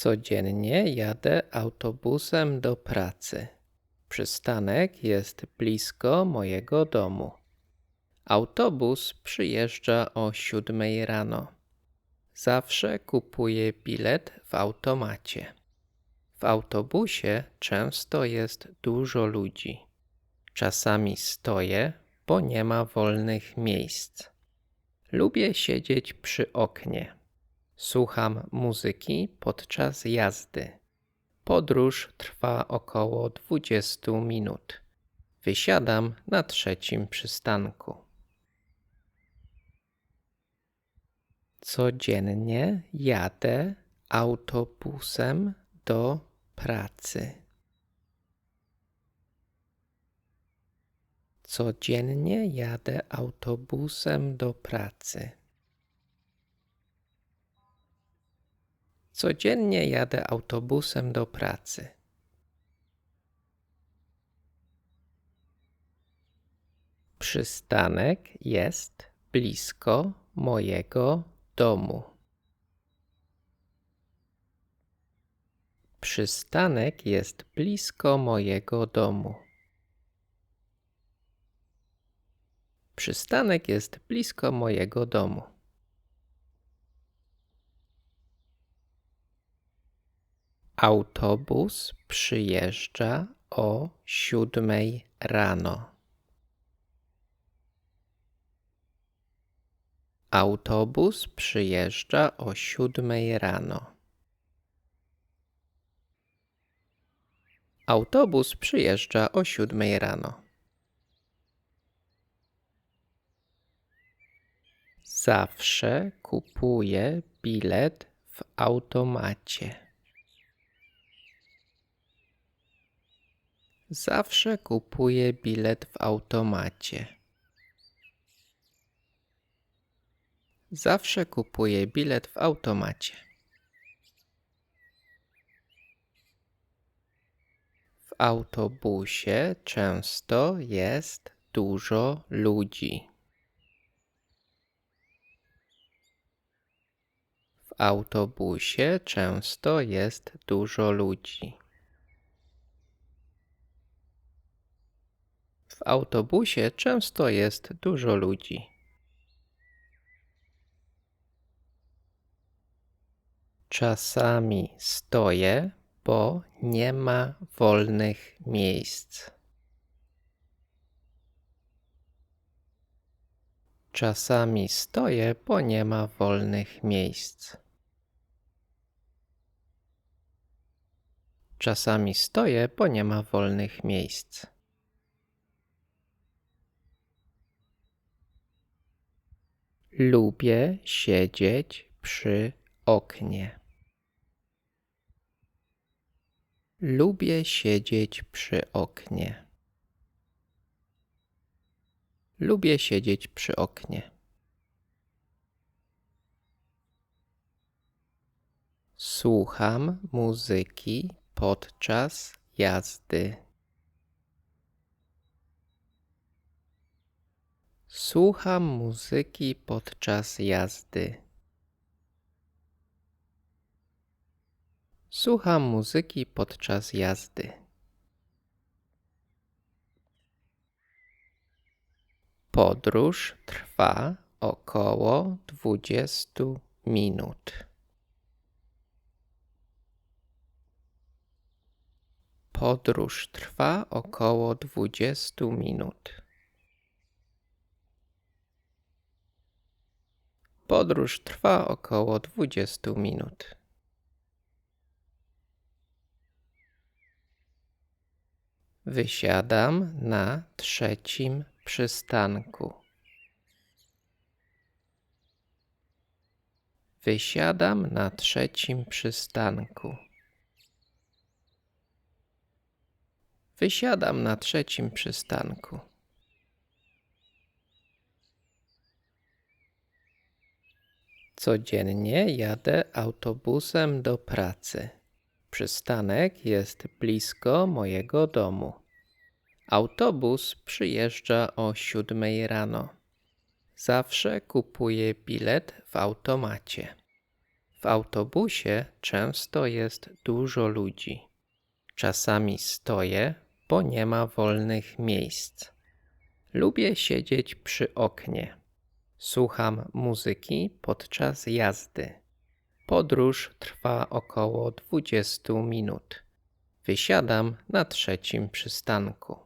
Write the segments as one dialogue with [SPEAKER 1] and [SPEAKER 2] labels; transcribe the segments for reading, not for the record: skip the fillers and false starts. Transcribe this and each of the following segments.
[SPEAKER 1] Codziennie jadę autobusem do pracy. Przystanek jest blisko mojego domu. Autobus przyjeżdża o 7 rano. Zawsze kupuję bilet w automacie. W autobusie często jest dużo ludzi. Czasami stoję, bo nie ma wolnych miejsc. Lubię siedzieć przy oknie. Słucham muzyki podczas jazdy. Podróż trwa około 20 minut. Wysiadam na 3. przystanku. Codziennie jadę autobusem do pracy. Codziennie jadę autobusem do pracy. Codziennie jadę autobusem do pracy. Przystanek jest blisko mojego domu. Przystanek jest blisko mojego domu. Przystanek jest blisko mojego domu. Autobus przyjeżdża o 7 rano. Autobus przyjeżdża o 7 rano. Autobus przyjeżdża o 7 rano. Zawsze kupuję bilet w automacie. Zawsze kupuję bilet w automacie. Zawsze kupuję bilet w automacie. W autobusie często jest dużo ludzi. W autobusie często jest dużo ludzi. W autobusie często jest dużo ludzi. Czasami stoję, bo nie ma wolnych miejsc. Czasami stoję, bo nie ma wolnych miejsc. Czasami stoję, bo nie ma wolnych miejsc. Lubię siedzieć przy oknie. Lubię siedzieć przy oknie. Lubię siedzieć przy oknie. Słucham muzyki podczas jazdy. Słucham muzyki podczas jazdy. Słucham muzyki podczas jazdy. Podróż trwa około 20 minut. Podróż trwa około 20 minut. Podróż trwa około 20 minut. Wysiadam na 3. przystanku. Wysiadam na 3. przystanku. Wysiadam na 3. przystanku. Codziennie jadę autobusem do pracy. Przystanek jest blisko mojego domu. Autobus przyjeżdża o 7 rano. Zawsze kupuję bilet w automacie. W autobusie często jest dużo ludzi. Czasami stoję, bo nie ma wolnych miejsc. Lubię siedzieć przy oknie. Słucham muzyki podczas jazdy. Podróż trwa około 20 minut. Wysiadam na 3. przystanku.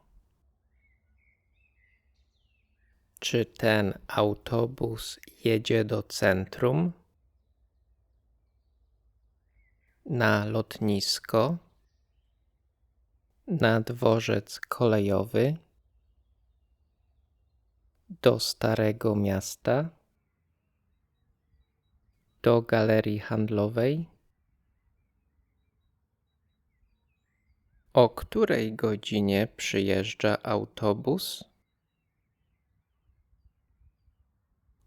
[SPEAKER 1] Czy ten autobus jedzie do centrum? Na lotnisko? Na dworzec kolejowy? Do Starego Miasta? Do galerii handlowej? O której godzinie przyjeżdża autobus?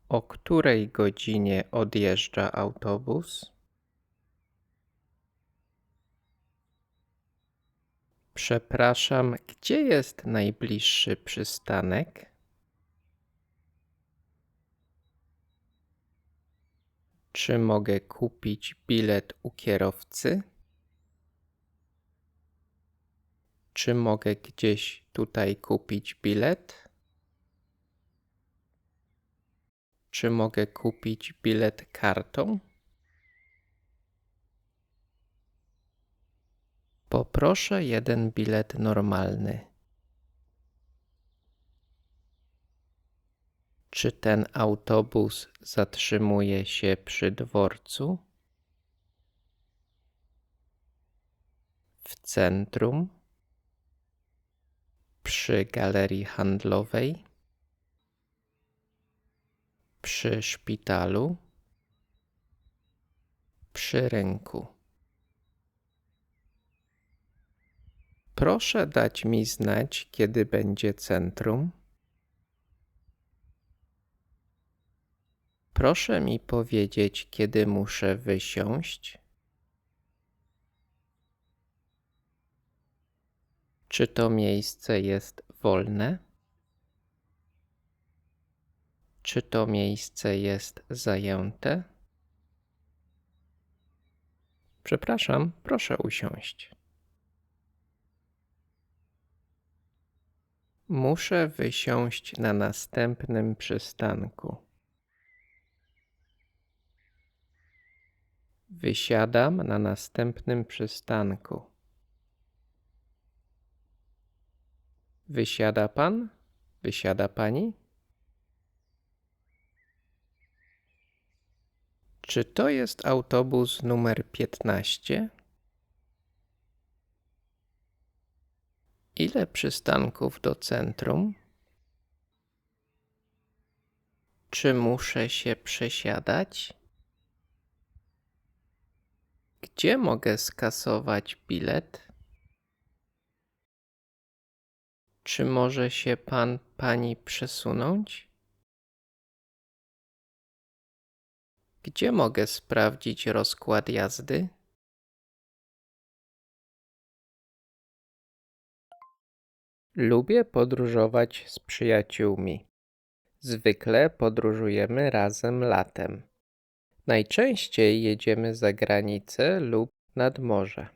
[SPEAKER 1] O której godzinie odjeżdża autobus? Przepraszam, gdzie jest najbliższy przystanek? Czy mogę kupić bilet u kierowcy? Czy mogę gdzieś tutaj kupić bilet? Czy mogę kupić bilet kartą? Poproszę jeden bilet normalny. Czy ten autobus zatrzymuje się przy dworcu? W centrum? Przy galerii handlowej? Przy szpitalu? Przy rynku? Proszę dać mi znać, kiedy będzie centrum. Proszę mi powiedzieć, kiedy muszę wysiąść. Czy to miejsce jest wolne? Czy to miejsce jest zajęte? Przepraszam, proszę usiąść. Muszę wysiąść na następnym przystanku. Wysiadam na następnym przystanku. Wysiada pan? Wysiada pani? Czy to jest autobus numer 15? Ile przystanków do centrum? Czy muszę się przesiadać? Gdzie mogę skasować bilet? Czy może się pani przesunąć? Gdzie mogę sprawdzić rozkład jazdy? Lubię podróżować z przyjaciółmi. Zwykle podróżujemy razem latem. Najczęściej jedziemy za granicę lub nad morze.